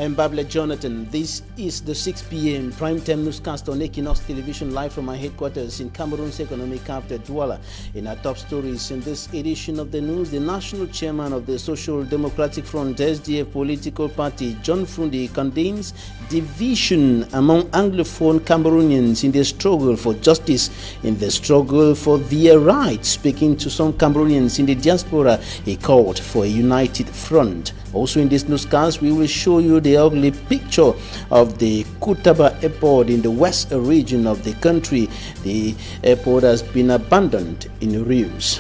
I'm Babla Jonathan. This is the 6 p.m. primetime newscast on Equinoxe Television, live from my headquarters in Cameroon's economic capital, Douala. In our top stories in this edition of the news, the national chairman of the Social Democratic Front SDF political party, John Frundi, condemns division among Anglophone Cameroonians in the struggle for justice, in the struggle for their rights. Speaking to some Cameroonians in the diaspora, he called for a united front. Also in this newscast, we will show you the ugly picture of the Kutaba airport in the west region of the country. The airport has been abandoned in ruins.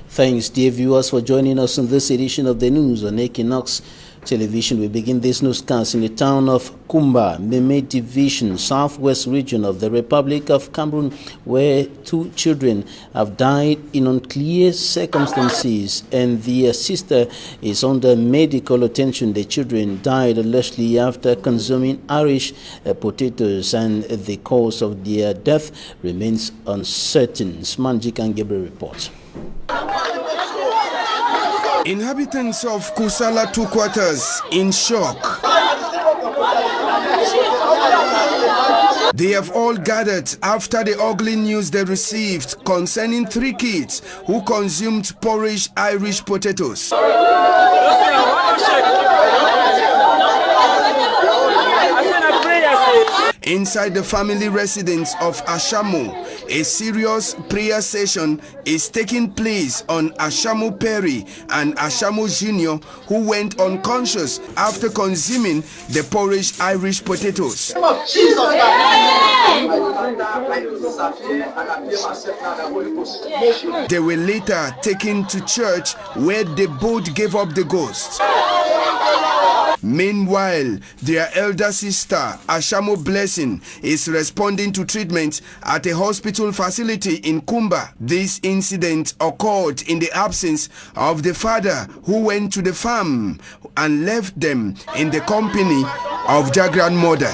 Thanks, dear viewers, for joining us in this edition of the news on Equinoxe Television. We begin this newscast in the town of Kumba, Meme Division, southwest region of the Republic of Cameroon, where 2 children have died in unclear circumstances, and their sister is under medical attention. The children died allegedly after consuming Irish potatoes, and the cause of their death remains uncertain. Smanjik and Gabriel reports. Inhabitants of Kusala 2 quarters in shock. They have all gathered after the ugly news they received concerning 3 kids who consumed porridge Irish potatoes. Inside the family residence of Ashamo, a serious prayer session is taking place on Ashamo Perry and Ashamo Jr., who went unconscious after consuming the porridge Irish potatoes. They were later taken to church, where they both gave up the ghost. Meanwhile, their elder sister, Ashamo Blessing, is responding to treatment at a hospital facility in Kumba. This incident occurred in the absence of the father, who went to the farm and left them in the company of their grandmother.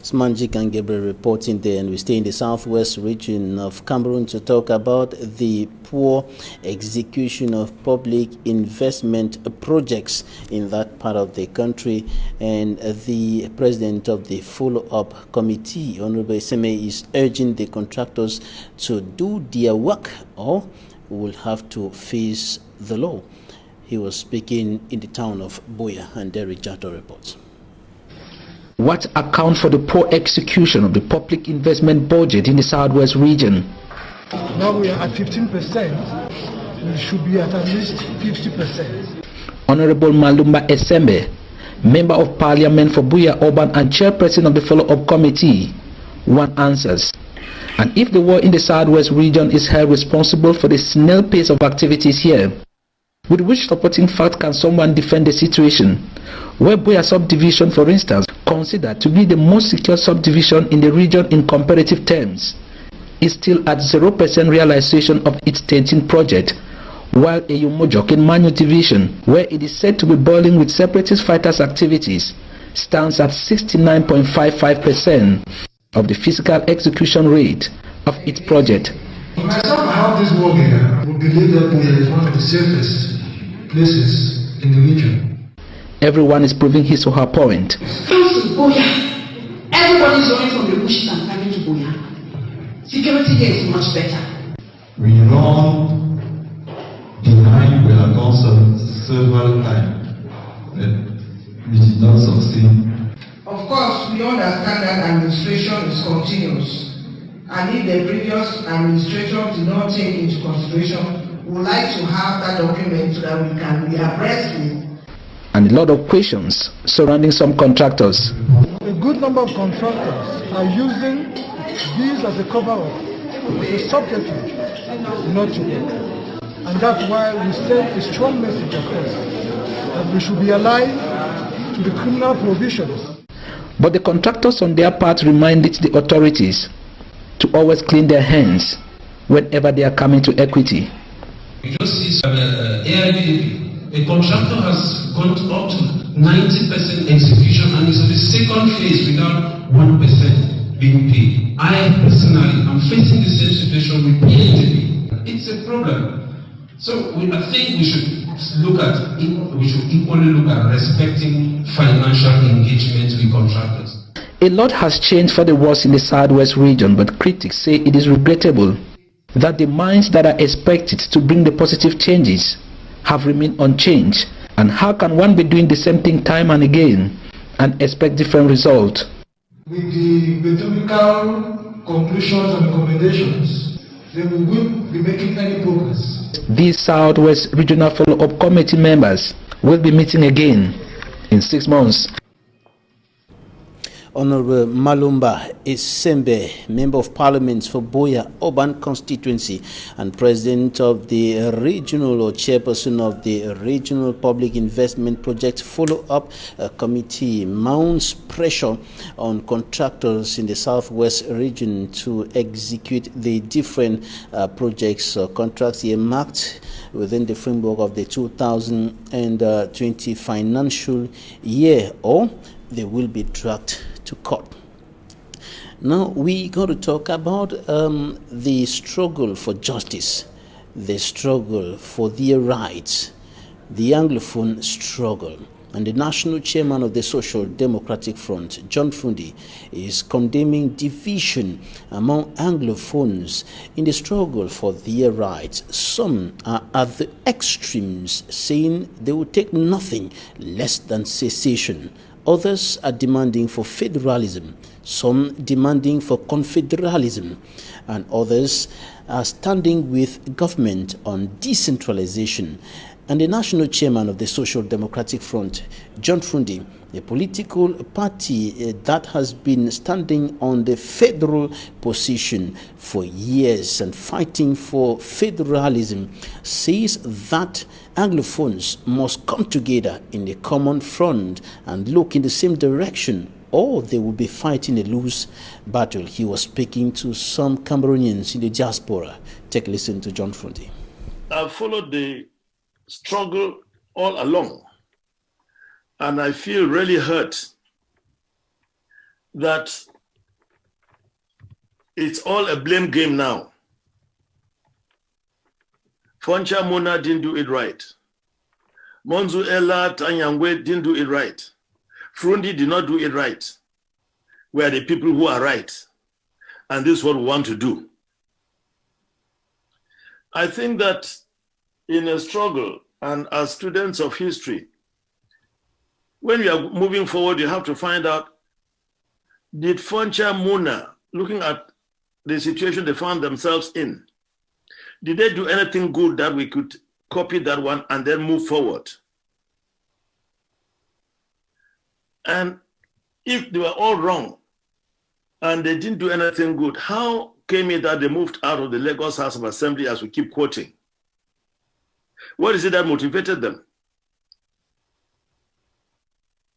Smanjik and Gabriel reporting there, and we stay in the southwest region of Cameroon to talk about the poor execution of public investment projects in that part of the country. And the president of the follow-up committee, Honorable Seme, is urging the contractors to do their work, or will have to face the law. He was speaking in the town of Boya, and Derek Jato reports. What accounts for the poor execution of the public investment budget in the southwest region? Now we are at 15%. We should be at least 50%. Honorable Malumba Esembe, Member of Parliament for Buya Urban and Chairperson of the Follow-up Committee, one answers. And if the war in the southwest region is held responsible for the snail pace of activities here, with which supporting fact can someone defend the situation where Buya subdivision, for instance, considered to be the most secure subdivision in the region in comparative terms, is still at 0% realization of its 10th project, while a Yumojok in Manu division, where it is said to be boiling with separatist fighters' activities, stands at 69.55% of the physical execution rate of its project. Myself, I have this work here. We believe that Buya is one of the safest places in the region. Everyone is proving his or her point. Comes to Buya. Everybody is running from the bushes and coming to Buya. Security here is much better. We run behind Buya Council several times, but we did not succeed. Of course, we understand that administration is continuous, and if the previous administration did not take into consideration, we would like to have that document so that we can be abreast with. And a lot of questions surrounding some contractors. A good number of contractors are using these as a cover-up, as a subterfuge, not to work. And that's why we send a strong message across that we should be alive to the criminal provisions. But the contractors on their part reminded the authorities to always clean their hands whenever they are coming to equity. We just see AIB, a contractor has gone up to 90% execution, and it's on the second phase without 1% being paid. I personally am facing the same situation repeatedly. It's a problem. So I think we should equally look at respecting financial engagement with contractors. A lot has changed for the worse in the Southwest region, but critics say it is regrettable that the minds that are expected to bring the positive changes have remained unchanged. And how can one be doing the same thing time and again and expect different results? With the methodological conclusions and recommendations, then we won't be making any progress. These Southwest Regional Follow-up Committee members will be meeting again in 6 months. Honorable Malumba Isembe, Member of Parliament for Boya Urban Constituency and President of the Regional or Chairperson of the Regional Public Investment Project Follow-up Committee, mounts pressure on contractors in the Southwest region to execute the different projects or contracts earmarked within the framework of the 2020 financial year, or they will be dragged to court. Now we're going to talk about the struggle for justice, the struggle for their rights, the Anglophone struggle. And the national chairman of the Social Democratic Front, John Fundi, is condemning division among Anglophones in the struggle for their rights. Some are at the extremes, saying they will take nothing less than secession. Others are demanding for federalism, some demanding for confederalism, and others are standing with government on decentralization. And the national chairman of the Social Democratic Front, John Fundi, a political party that has been standing on the federal position for years and fighting for federalism, says that Anglophones must come together in a common front and look in the same direction, or they will be fighting a loose battle. He was speaking to some Cameroonians in the diaspora. Take a listen to John Fundi. I've followed the struggle all along, and I feel really hurt that it's all a blame game now. Foncha Mona didn't do it right. Monzu Ella Tanyangwe didn't do it right. Frundi did not do it right. We are the people who are right, and this is what we want to do. I think that in a struggle, and as students of history, when you are moving forward, you have to find out, did Foncha Mona, looking at the situation they found themselves in, did they do anything good that we could copy that one and then move forward? And if they were all wrong and they didn't do anything good, how came it that they moved out of the Lagos House of Assembly, as we keep quoting? What is it that motivated them?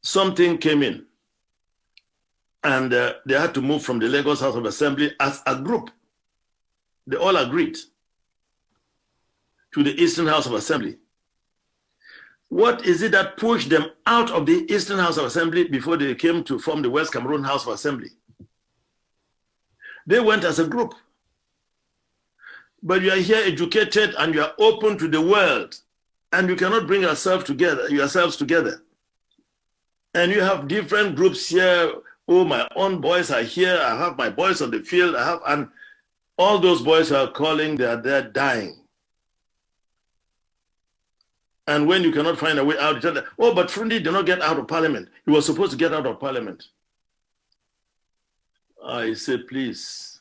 Something came in, and they had to move from the Lagos House of Assembly as a group. They all agreed to the Eastern House of Assembly. What is it that pushed them out of the Eastern House of Assembly before they came to form the West Cameroon House of Assembly? They went as a group. But you are here educated and you are open to the world, and you cannot bring yourselves together. And you have different groups here. Oh, my own boys are here. I have my boys on the field. And all those boys are calling, they're dying. And when you cannot find a way out, you tell them, oh, but Frundi did not get out of parliament. He was supposed to get out of parliament. I say, please.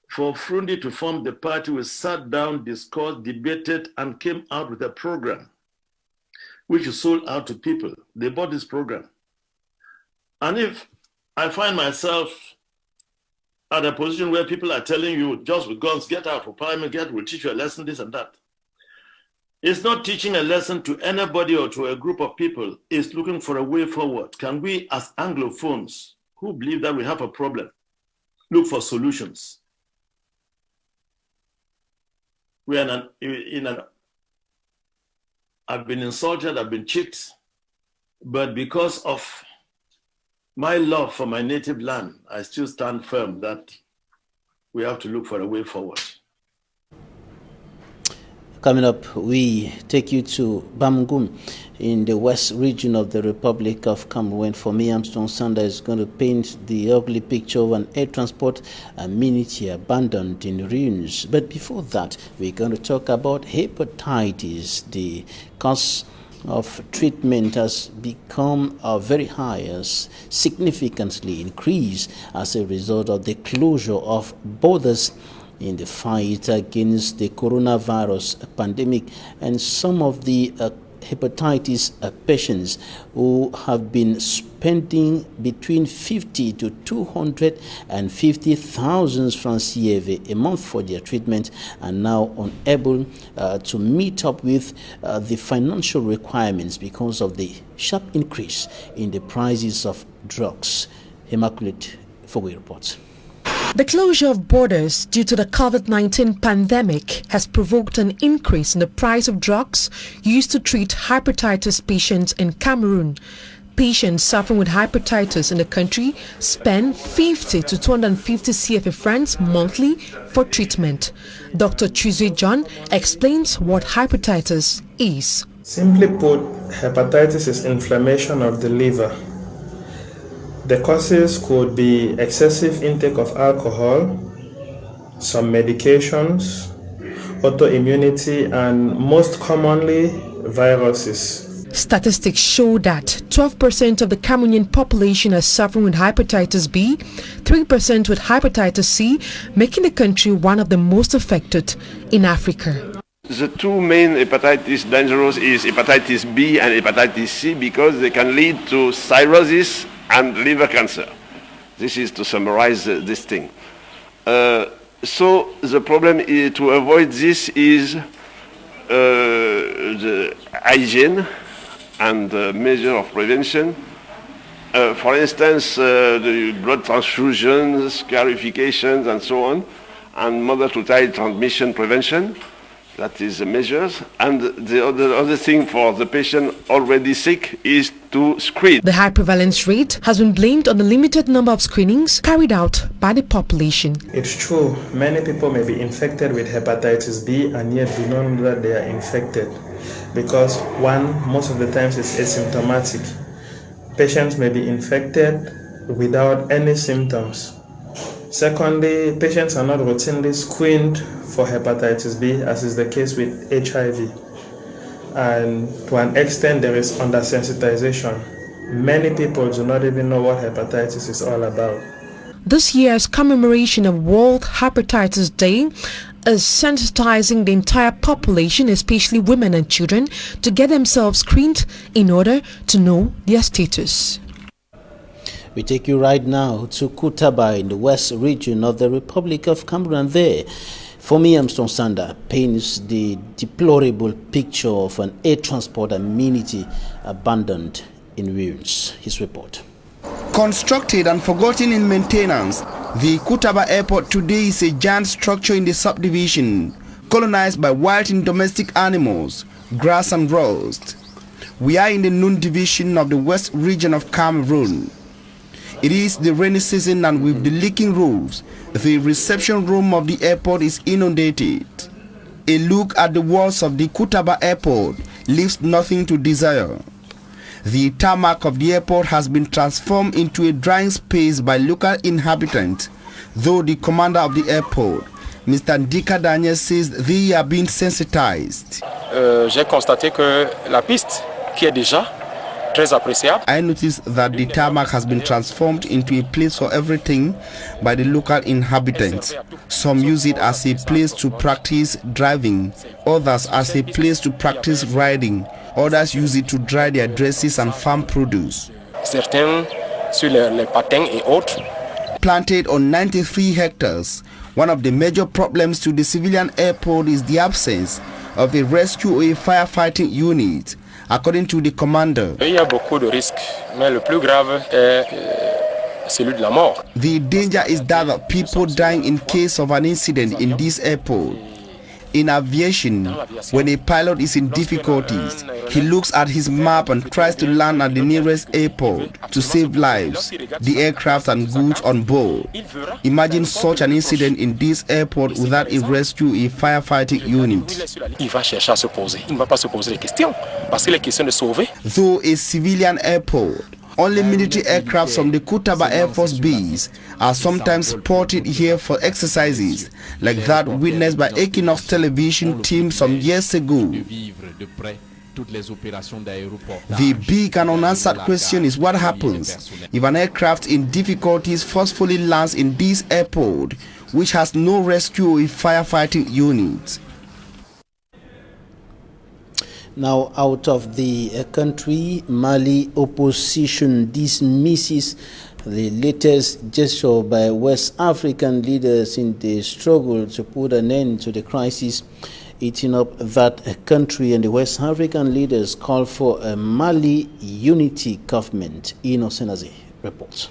For Frundi to form the party, we sat down, discussed, debated, and came out with a program, which is sold out to people. They bought this program. And if I find myself at a position where people are telling you, just with guns, get out of parliament, we'll teach you a lesson, this and that. It's not teaching a lesson to anybody or to a group of people. It's looking for a way forward. Can we, as Anglophones, who believe that we have a problem, look for solutions? We are I've been insulted, I've been cheated, But because of my love for my native land, I still stand firm that we have to look for a way forward. Coming up, we take you to Bamgum in the west region of the Republic of Cameroon. For me, Armstrong Sander is going to paint the ugly picture of an air transport amenity abandoned in ruins. But before that, we're going to talk about hepatitis. The cost of treatment has become very high, has significantly increased as a result of the closure of borders in the fight against the coronavirus pandemic, and some of the hepatitis patients who have been spending between 50 to 250,000 francs CFA a month for their treatment are now unable to meet up with the financial requirements because of the sharp increase in the prices of drugs. Immaculate Fogwe reports. The closure of borders due to the COVID-19 pandemic has provoked an increase in the price of drugs used to treat hepatitis patients in Cameroon. Patients suffering with hepatitis in the country spend 50 to 250 CFA francs monthly for treatment. Dr. Chuzwe John explains what hepatitis is. Simply put, hepatitis is inflammation of the liver. The causes could be excessive intake of alcohol, some medications, autoimmunity, and most commonly, viruses. Statistics show that 12% of the Cameroonian population are suffering with hepatitis B, 3% with hepatitis C, making the country one of the most affected in Africa. The two main hepatitis dangerous is hepatitis B and hepatitis C because they can lead to cirrhosis and liver cancer. This is to summarize this thing. So the problem is, to avoid this is the hygiene and measure of prevention. For instance, the blood transfusions, scarifications, and so on, and mother-to-child transmission prevention. That is the measures. And the other thing for the patient already sick is to screen. The high prevalence rate has been blamed on the limited number of screenings carried out by the population. It's true, many people may be infected with hepatitis B and yet do not know that they are infected because most of the times it's asymptomatic. Patients may be infected without any symptoms. Secondly, patients are not routinely screened for hepatitis B, as is the case with HIV. And to an extent, there is undersensitization. Many people do not even know what hepatitis is all about. This year's commemoration of World Hepatitis Day is sensitizing the entire population, especially women and children, to get themselves screened in order to know their status. We take you right now to Kutaba in the west region of the Republic of Cameroon. There, for me, Armstrong Sander paints the deplorable picture of an air transport amenity abandoned in ruins. His report. Constructed and forgotten in maintenance, the Kutaba Airport today is a giant structure in the subdivision, colonized by wild and domestic animals, grass and rust. We are in the Noon division of the west region of Cameroon. It is the rainy season, and with the leaking roofs, the reception room of the airport is inundated. A look at the walls of the Kutaba Airport leaves nothing to desire. The tarmac of the airport has been transformed into a drying space by local inhabitants, though the commander of the airport, Mr. Ndika Daniel, says they are being sensitized. J'ai constaté que la piste, qui est déjà I noticed that the tarmac has been transformed into a place for everything by the local inhabitants. Some use it as a place to practice driving, others as a place to practice riding, others use it to dry their dresses and farm produce. Certains sur les patins et autres. Planted on 93 hectares, one of the major problems to the civilian airport is the absence of a rescue or a firefighting unit. According to the commander, Il y a beaucoup de risques, mais le plus grave est celui de la mort. The danger is that of people dying in case of an incident in this airport. In aviation, when a pilot is in difficulties, he looks at his map and tries to land at the nearest airport to save lives, the aircraft and goods on board. Imagine such an incident in this airport without a rescue or firefighting unit. Though a civilian airport, only military aircraft from the Kutaba Air Force Base are sometimes spotted here for exercises, like that witnessed by Équinoxe Television team some years ago. The big and unanswered question is what happens if an aircraft in difficulties forcefully lands in this airport, which has no rescue or firefighting units. Now, out of the country, Mali opposition dismisses the latest gesture by West African leaders in the struggle to put an end to the crisis eating up that country, and the West African leaders call for a Mali unity government. Equinoxe reports.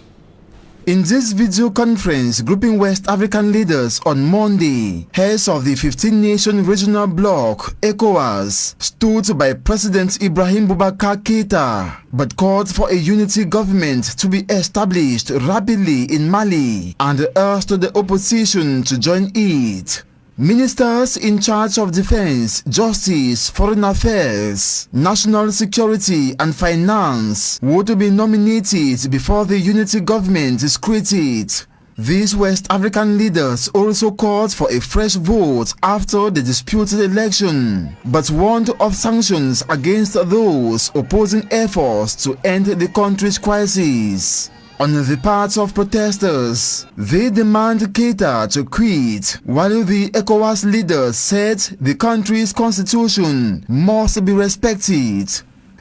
In this video conference, grouping West African leaders on Monday, heads of the 15-nation regional bloc, ECOWAS, stood by President Ibrahim Boubacar Keïta, but called for a unity government to be established rapidly in Mali and urged the opposition to join it. Ministers in charge of defense, justice, foreign affairs, national security and finance were to be nominated before the unity government is created. These West African leaders also called for a fresh vote after the disputed election, but warned of sanctions against those opposing efforts to end the country's crisis. On the part of protesters, they demand Keïta to quit, while the ECOWAS leaders said the country's constitution must be respected.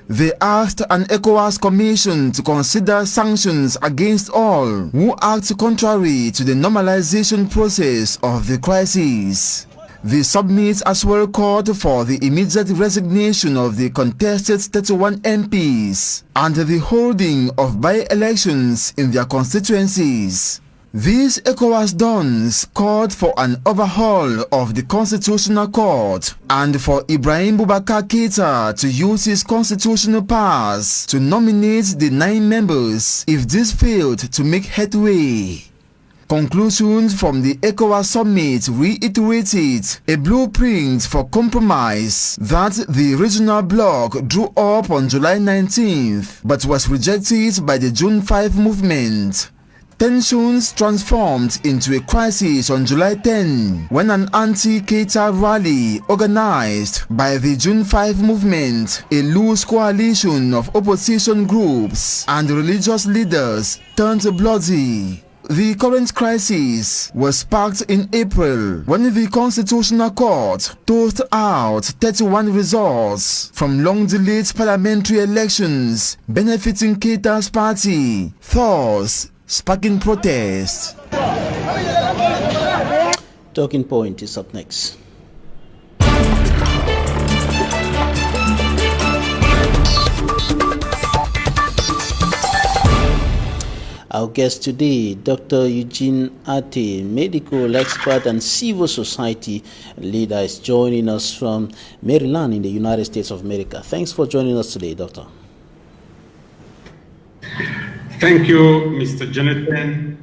They asked an ECOWAS commission to consider sanctions against all who act contrary to the normalization process of the crisis. The summit as well called for the immediate resignation of the contested 31 MPs and the holding of by-elections in their constituencies. These ECOWAS dons called for an overhaul of the Constitutional Court and for Ibrahim Boubacar Keïta to use his constitutional powers to nominate the 9 members if this failed to make headway. Conclusions from the ECOWAS summit reiterated a blueprint for compromise that the regional bloc drew up on July 19th but was rejected by the June 5 movement. Tensions transformed into a crisis on July 10 when an anti-Keïta rally organized by the June 5 movement, a loose coalition of opposition groups and religious leaders, turned bloody. The current crisis was sparked in April when the Constitutional Court tossed out 31 results from long-delayed parliamentary elections benefiting Keïta's party, thus sparking protests. Talking Point is up next. Our guest today, Dr. Eugene Ate, medical expert and civil society leader, is joining us from Maryland in the United States of America. Thanks for joining us today, Doctor. Thank you, Mr. Jonathan,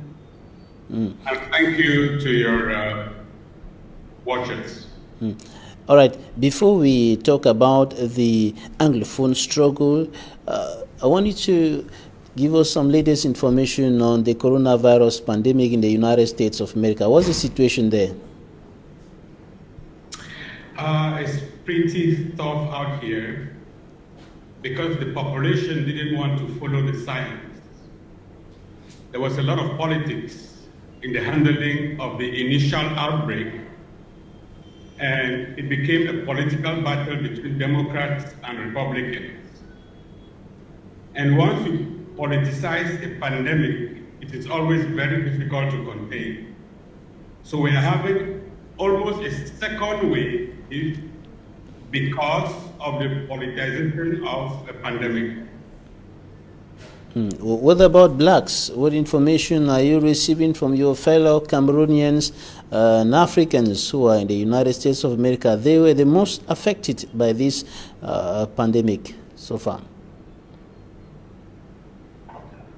and thank you to your watchers. All right, before we talk about the Anglophone struggle, I want you to give us some latest information on the coronavirus pandemic in the United States of America. What's the situation there? It's pretty tough out here because the population didn't want to follow the science. There was a lot of politics in the handling of the initial outbreak, and it became a political battle between Democrats and Republicans. And once you politicize a pandemic, it is always very difficult to contain. So we are having almost a second wave because of the politicization of the pandemic. What about blacks? What information are you receiving from your fellow Cameroonians and Africans who are in the United States of America? They were the most affected by this pandemic so far.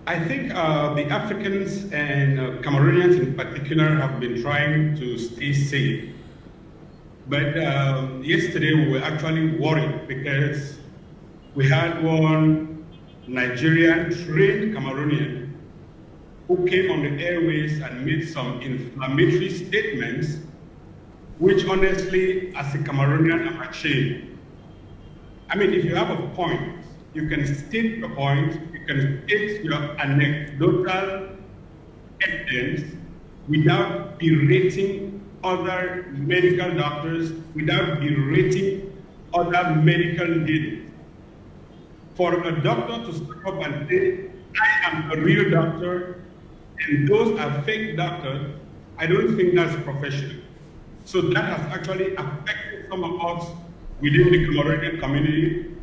I think the Africans and Cameroonians in particular have been trying to stay safe. But yesterday we were actually worried because we had one Nigerian trained Cameroonian who came on the airways and made some inflammatory statements, which honestly, as a Cameroonian, I'm ashamed. I mean, if you have a point, you can state your point, you can state your anecdotal evidence without berating other medical doctors, without berating other medical leaders. For a doctor to stand up and say, I am a real doctor, and those are fake doctors, I don't think that's professional. So that has actually affected some of us within the Cameroonian community,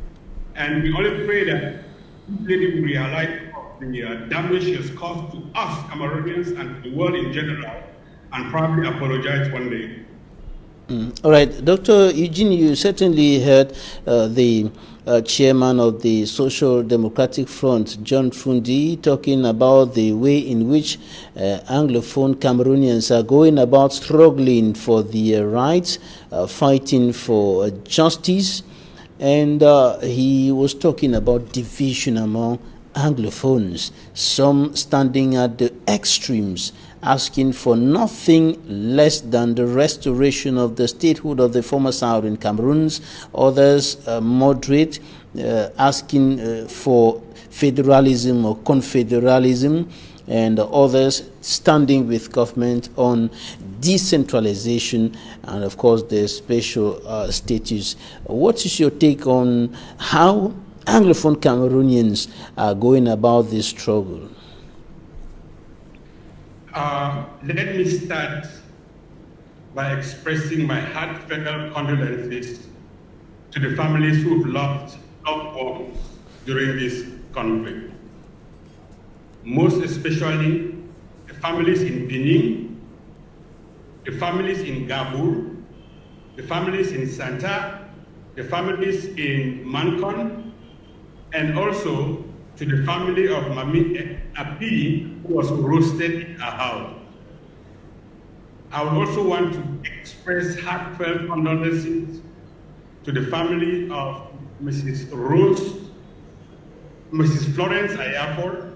and we only pray that this lady will realize the damage she has caused to us Cameroonians and to the world in general, and probably apologize one day. All right, Dr. Eugene, you certainly heard the chairman of the Social Democratic Front, John Fundi, talking about the way in which Anglophone Cameroonians are going about struggling for their rights, fighting for justice, and he was talking about division among Anglophones, some standing at the extremes, asking for nothing less than the restoration of the statehood of the former Southern Cameroons, others moderate, asking for federalism or confederalism, and others standing with government on decentralization and, of course, the special status. What is your take on how Anglophone Cameroonians are going about this struggle? Let me start by expressing my heartfelt condolences to the families who've lost loved ones during this conflict. Most especially the families in Benin, the families in Gabur, the families in Santa, the families in Mancon, and also to the family of Mami Api, who was roasted in her house. I would also want to express heartfelt condolences to the family of Mrs. Florence Ayafor,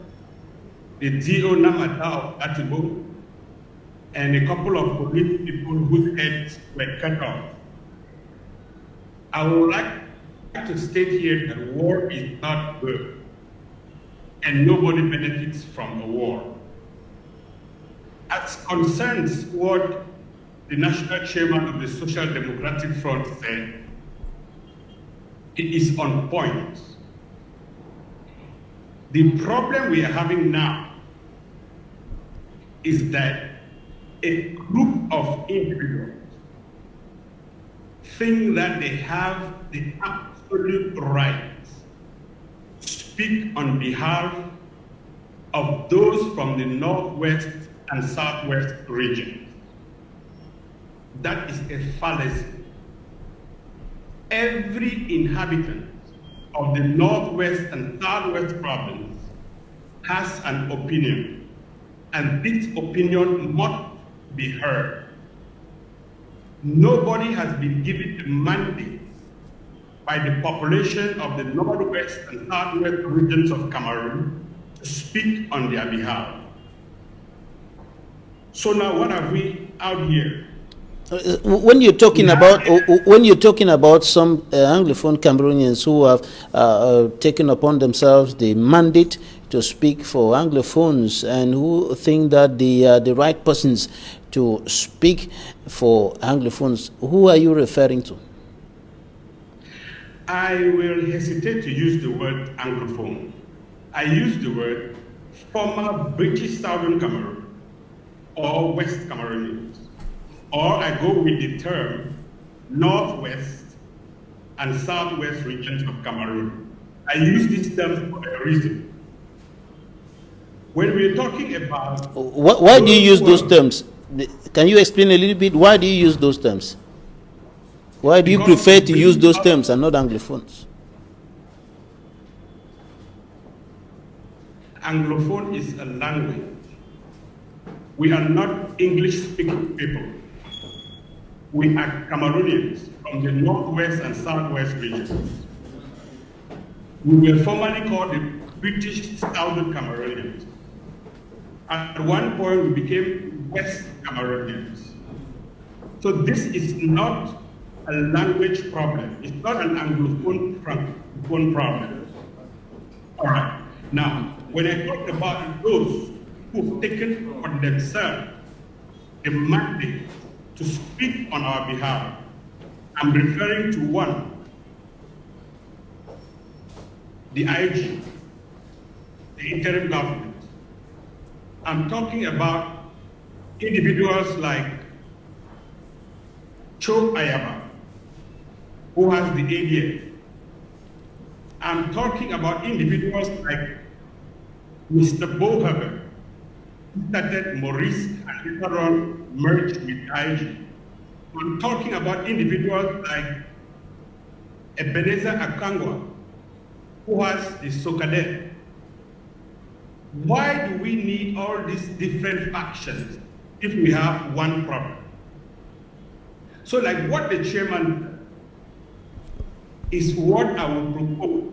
the D.O. Namata of Atibo, and a couple of police people whose heads were cut off. I would like to state here that war is not good, and nobody benefits from a war. As concerns what the national chairman of the Social Democratic Front said, it is on point. The problem we are having now is that a group of individuals think that they have the absolute right to speak on behalf of those from the Northwest and Southwest region. That is a fallacy. Every inhabitant of the Northwest and Southwest province has an opinion, and this opinion must be heard. Nobody has been given the mandate by the population of the Northwest and Southwest regions of Cameroon to speak on their behalf. So now what have we out here? When you're talking about some Anglophone Cameroonians who have taken upon themselves the mandate to speak for Anglophones and who think that they are the right persons to speak for Anglophones, who are you referring to? I will hesitate to use the word Anglophone. I use the word former British Southern Cameroon or West Cameroonians. Or I go with the term Northwest and Southwest regions of Cameroon. I use these terms for a reason. When we're talking about... Why do you use those terms? Can you explain a little bit? Why do you use those terms? Why do you prefer to use those terms and not Anglophones? Anglophone is a language. We are not English-speaking people. We are Cameroonians from the northwest and southwest regions. We were formerly called the British Southern Cameroonians. At one point, we became West Cameroonians. So this is not a language problem. It's not an Anglophone problem. All right. Now, when I talk about those who've taken on themselves the mandate to speak on our behalf, I'm referring to one, the IG, the interim government. I'm talking about individuals like Cho Ayaba, who has the ADF. I'm talking about individuals like Mr. Bohaber, who started Maurice and later on merged with IG. I'm talking about individuals like Ebenezer Akangwa, who has the Sokade. Why do we need all these different factions if we have one problem? So like what the chairman is what I will propose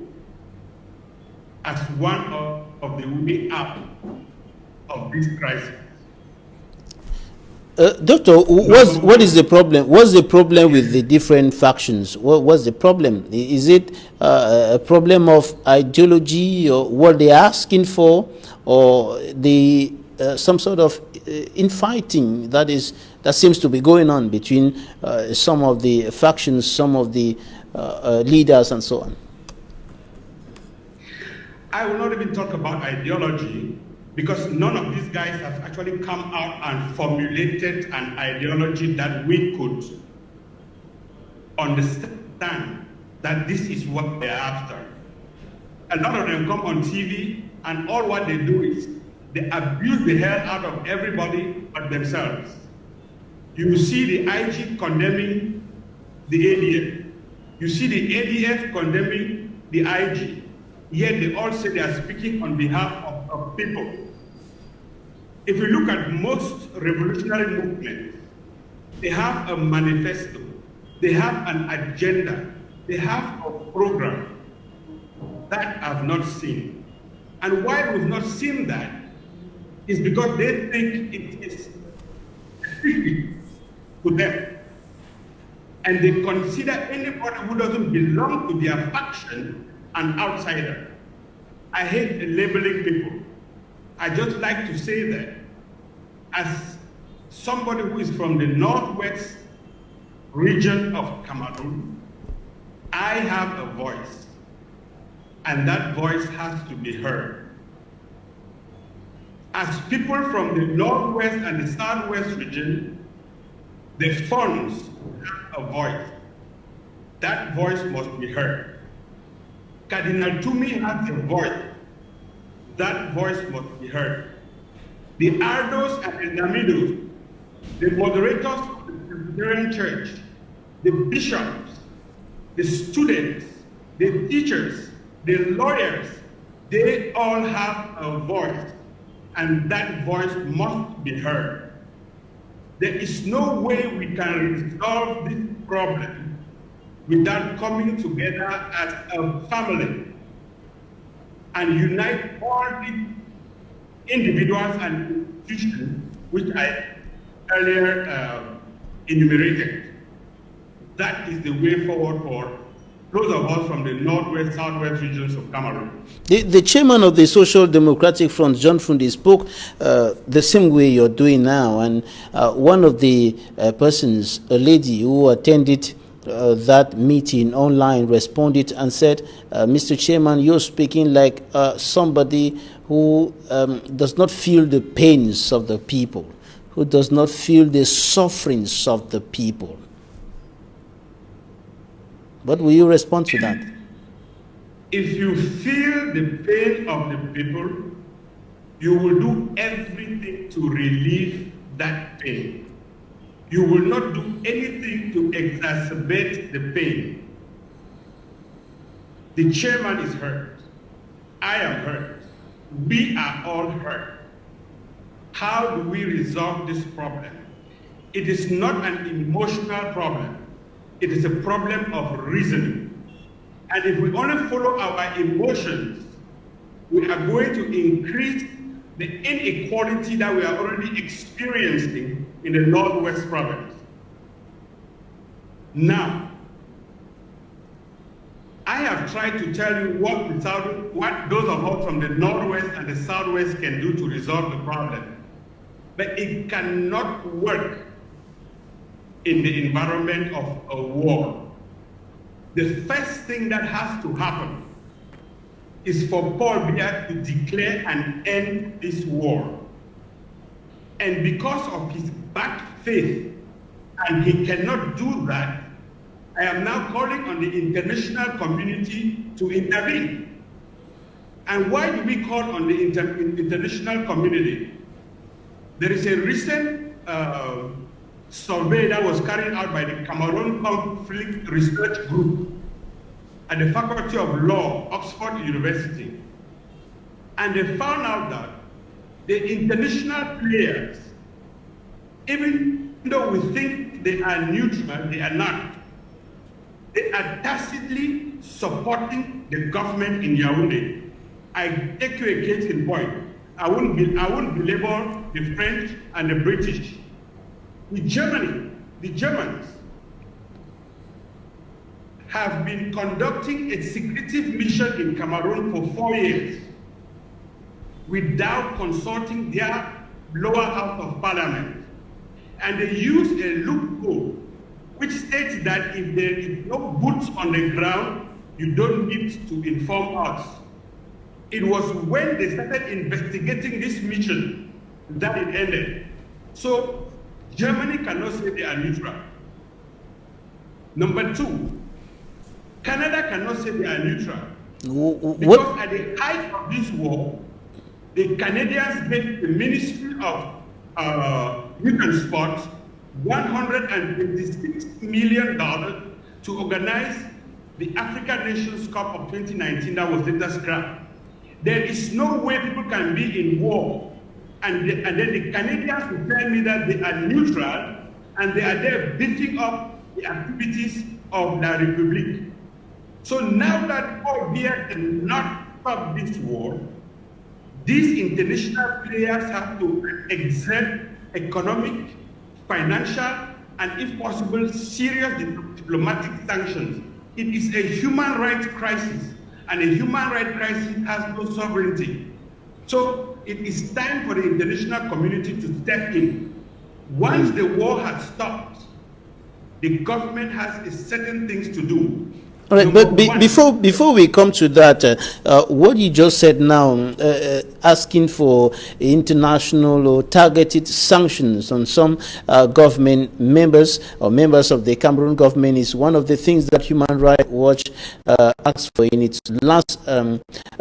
as one of the way out of this crisis. Doctor, what is the problem? What's the problem with the different factions? What's the problem? Is it a problem of ideology or what they're asking for, or the some sort of infighting that seems to be going on between some of the factions, some of the leaders, and so on? I will not even talk about ideology, because none of these guys have actually come out and formulated an ideology that we could understand that this is what they're after. A lot of them come on TV and all what they do is they abuse the hell out of everybody but themselves. You see the IG condemning the ADF. You see the ADF condemning the IG. Yet they all say they are speaking on behalf of people. If you look at most revolutionary movements, they have a manifesto, they have an agenda, they have a program that I've not seen. And why we've not seen that is because they think it is specific to them. And they consider anybody who doesn't belong to their faction an outsider. I hate labeling people. I just like to say that as somebody who is from the northwest region of Cameroon, I have a voice, and that voice has to be heard. As people from the northwest and the southwest region, the funds have a voice. That voice must be heard. Cardinal Tumi has a voice. That voice must be heard. The Ardos and the Namidos, the moderators of the Presbyterian Church, the bishops, the students, the teachers, the lawyers, they all have a voice, and that voice must be heard. There is no way we can resolve this problem without coming together as a family and unite all the individuals and institutions which I earlier enumerated. That is the way forward for those of us from the northwest, southwest regions of Cameroon. The chairman of the Social Democratic Front, John Fundi, spoke the same way you're doing now, and one of the persons, a lady who attended that meeting online, responded and said, Mr. Chairman, you're speaking like somebody who does not feel the pains of the people, who does not feel the sufferings of the people. What will you respond to that? If you feel the pain of the people, you will do everything to relieve that pain. You will not do anything to exacerbate the pain. The chairman is hurt. I am hurt. We are all hurt. How do we resolve this problem? It is not an emotional problem. It is a problem of reasoning. And if we only follow our emotions, we are going to increase the inequality that we are already experiencing in the Northwest province. Now, I have tried to tell you what those of us from the Northwest and the Southwest can do to resolve the problem. But it cannot work in the environment of a war. The first thing that has to happen is for Paul Biya to declare and end this war. And because of his bad faith, and he cannot do that, I am now calling on the international community to intervene. And why do we call on the international community? There is a recent survey that was carried out by the Cameroon Conflict Research Group at the Faculty of Law, Oxford University. And they found out that the international players, even though we think they are neutral, they are not. They are tacitly supporting the government in Yaoundé. I take you a case in point. I wouldn't belabor the French and the British. The Germans have been conducting a secretive mission in Cameroon for 4 years without consulting their lower house of parliament. And they use a loophole which states that if there is no boots on the ground, you don't need to inform us. It was when they started investigating this mission that it ended. So Germany cannot say they are neutral. Number two, Canada cannot say they are neutral. Because at the height of this war, the Canadians gave the Ministry of Youth and Sports $126 million to organize the African Nations Cup of 2019 that was later scrapped. There is no way people can be in war and then the Canadians will tell me that they are neutral and they are there beating up the activities of the Republic. So now that Paul Biya cannot stop this war, these international players have to exert economic, financial, and if possible, serious diplomatic sanctions. It is a human rights crisis, and a human rights crisis has no sovereignty. So it is time for the international community to step in. Once the war has stopped, the government has certain things to do. All right, but before we come to that, what you just said now, asking for international or targeted sanctions on some government members or members of the Cameroon government is one of the things that Human Rights Watch asked for in its last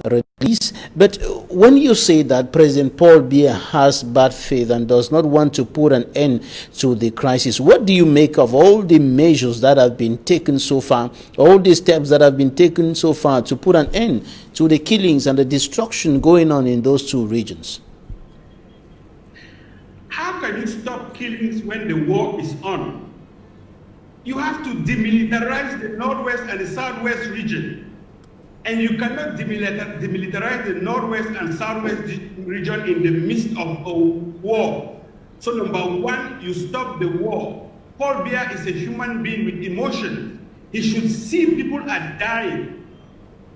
release. But when you say that President Paul Biya has bad faith and does not want to put an end to the crisis, what do you make of all the measures that have been taken so far, all the steps that have been taken so far to put an end to the killings and the destruction going on in those two regions? How can you stop killings when the war is on? You have to demilitarize the Northwest and the Southwest region. And you cannot demilitarize the Northwest and Southwest region in the midst of a war. So number one, you stop the war. Paul Biya is a human being with emotions. He should see people are dying.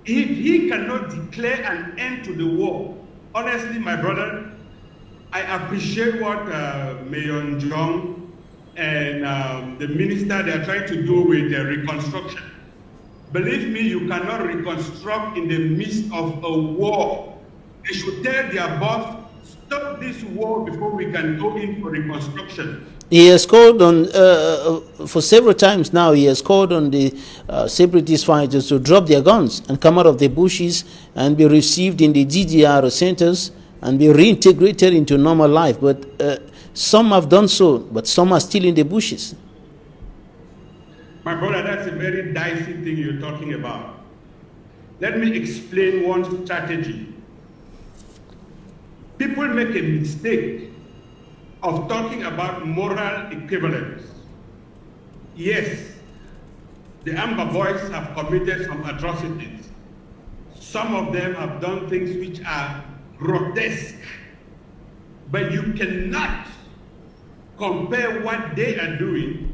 If he cannot declare an end to the war, honestly, my brother, I appreciate what Mayor Njong and the minister, they are trying to do with reconstruction. Believe me, you cannot reconstruct in the midst of a war. They should tell their boss, stop this war before we can go in for reconstruction. He has called on, for several times now, he has called on the separatist fighters to drop their guns and come out of the bushes and be received in the DDR centers and be reintegrated into normal life. But some have done so, but some are still in the bushes. My brother, that's a very dicey thing you're talking about. Let me explain one strategy. People make a mistake of talking about moral equivalence. Yes, the Amber Boys have committed some atrocities. Some of them have done things which are grotesque. But you cannot compare what they are doing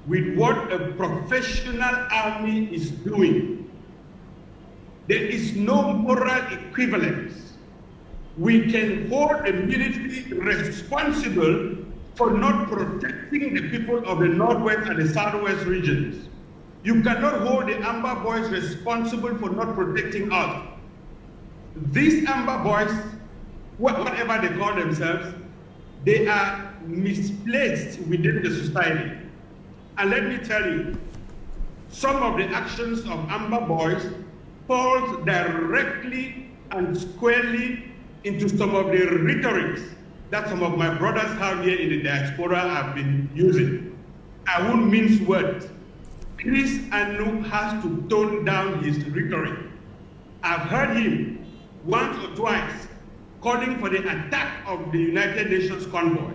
with what a professional army is doing. There is no moral equivalence. We can hold a military responsible for not protecting the people of the Northwest and the Southwest regions. You cannot hold the Amber Boys responsible for not protecting us. These Amber Boys, whatever they call themselves, they are misplaced within the society. And let me tell you, some of the actions of Amber Boys falls directly and squarely into some of the rhetorics that some of my brothers out here in the diaspora have been using. I won't mince words. Chris Anu has to tone down his rhetoric. I've heard him once or twice calling for the attack of the United Nations convoy.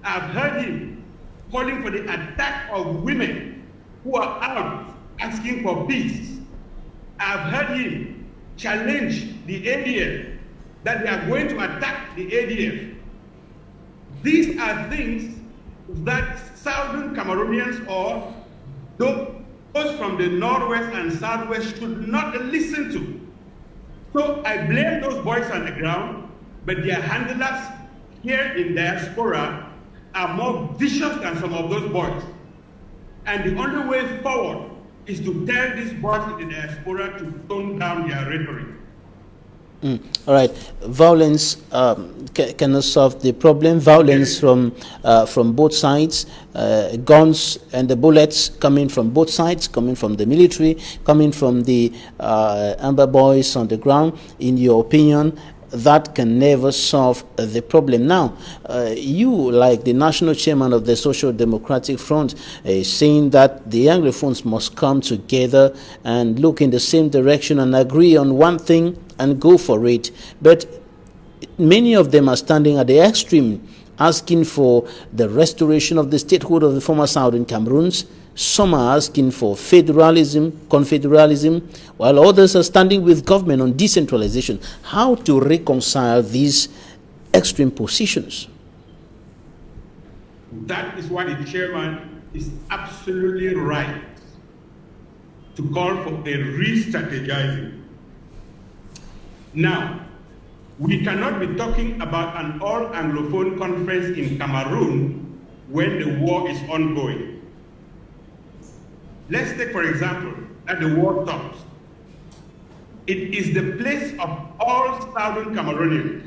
I've heard him calling for the attack of women who are out asking for peace. I've heard him challenge the ADF, that they are going to attack the ADF. These are things that Southern Cameroonians or those from the Northwest and Southwest should not listen to. So I blame those boys on the ground, but their handlers here in diaspora are more vicious than some of those boys. And the only way forward is to tell these boys in the diaspora to tone down their rhetoric. All right, violence cannot solve the problem. Violence from both sides, guns and the bullets coming from both sides, coming from the military, coming from the Amber Boys on the ground. In your opinion, that can never solve the problem. Now, you, like the national chairman of the Social Democratic Front, saying that the Anglophones must come together and look in the same direction and agree on one thing and go for it. But many of them are standing at the extreme, asking for the restoration of the statehood of the former Southern Cameroons. Some are asking for federalism, confederalism, while others are standing with government on decentralization. How to reconcile these extreme positions? That is why the chairman is absolutely right to call for a re-strategizing. Now, we cannot be talking about an all-Anglophone conference in Cameroon when the war is ongoing. Let's take, for example, that the war stops. It is the place of all Southern Cameroonians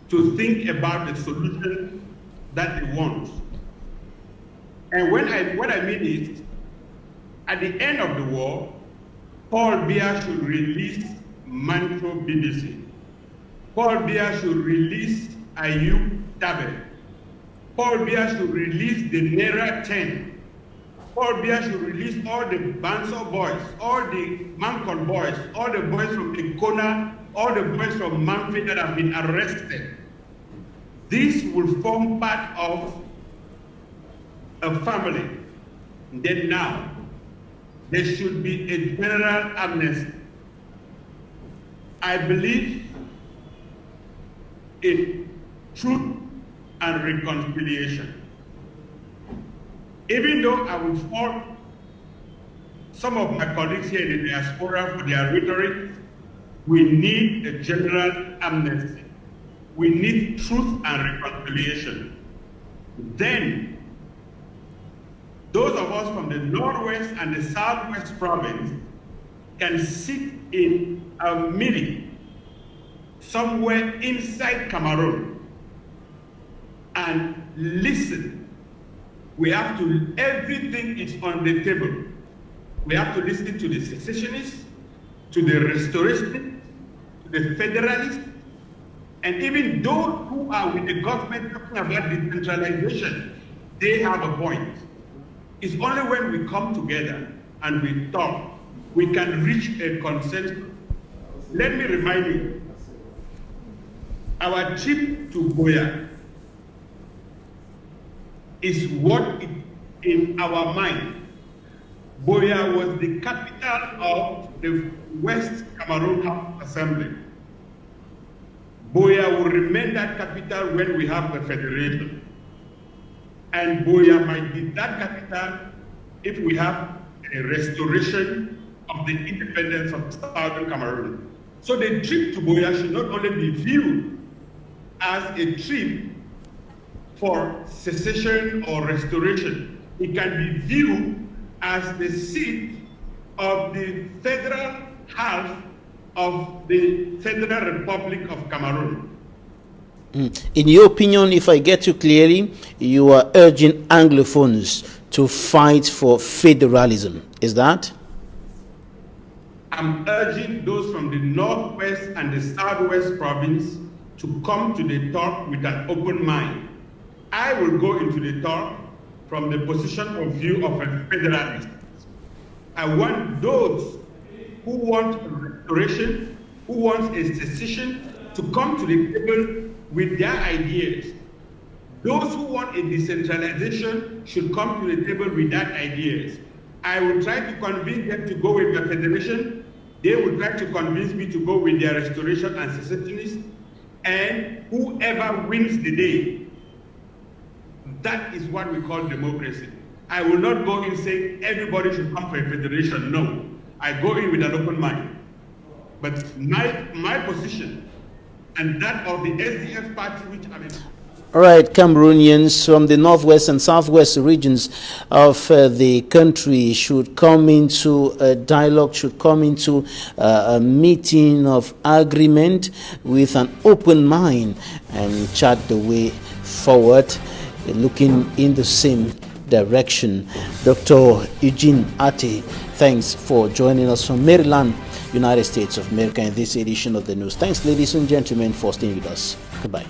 to think about the solution that they want. And what I mean is, at the end of the war, Paul Biya should release Manto BBC. Paul Biya should release Ayub Tabe. Paul Biya should release the Naira 10. Paul Biya should release all the Banso boys, all the Mancon boys, all the boys from Equinoxe, all the boys from Manfred that have been arrested. This will form part of a family. Then now, there should be a general amnesty. I believe in truth and reconciliation. Even though I will fault some of my colleagues here in the diaspora for their rhetoric, we need a general amnesty. We need truth and reconciliation. Then, those of us from the Northwest and the Southwest province can sit in a meeting somewhere inside Cameroon and listen. We have to, everything is on the table. We have to listen to the secessionists, to the restorationists, to the federalists, And even those who are with the government talking about decentralization, they have a point. It's only when we come together and we talk, we can reach a consensus. Let me remind you, our trip to Buea is what in our mind. Buea was the capital of the West Cameroon House Assembly. Buea will remain that capital when we have the federation. And Buea might be that capital if we have a restoration of the independence of Southern Cameroon. So the trip to Buea should not only be viewed as a trip for secession or restoration. It can be viewed as the seat of the federal half of the Federal Republic of Cameroon. In your opinion, if I get you clearly, you are urging Anglophones to fight for federalism. Is that? I'm urging those from the Northwest and the Southwest province to come to the talk with an open mind. I will go into the talk from the position of view of a federalist. I want those who want restoration, who want a secession, to come to the table with their ideas. Those who want a decentralization should come to the table with their ideas. I will try to convince them to go with the federation. They will try to convince me to go with their restoration and secessionists. And whoever wins the day, that is what we call democracy. I will not go in saying everybody should come for a federation. No, I go in with an open mind. But my position and that of the SDF party, which I'm in. All right, Cameroonians from the northwest and southwest regions of the country should come into a dialogue, should come into a meeting of agreement with an open mind and chart the way forward, looking in the same direction. Dr. Eugene Ate, thanks for joining us from Maryland, United States of America, in this edition of the news. Thanks, ladies and gentlemen, for staying with us. Goodbye.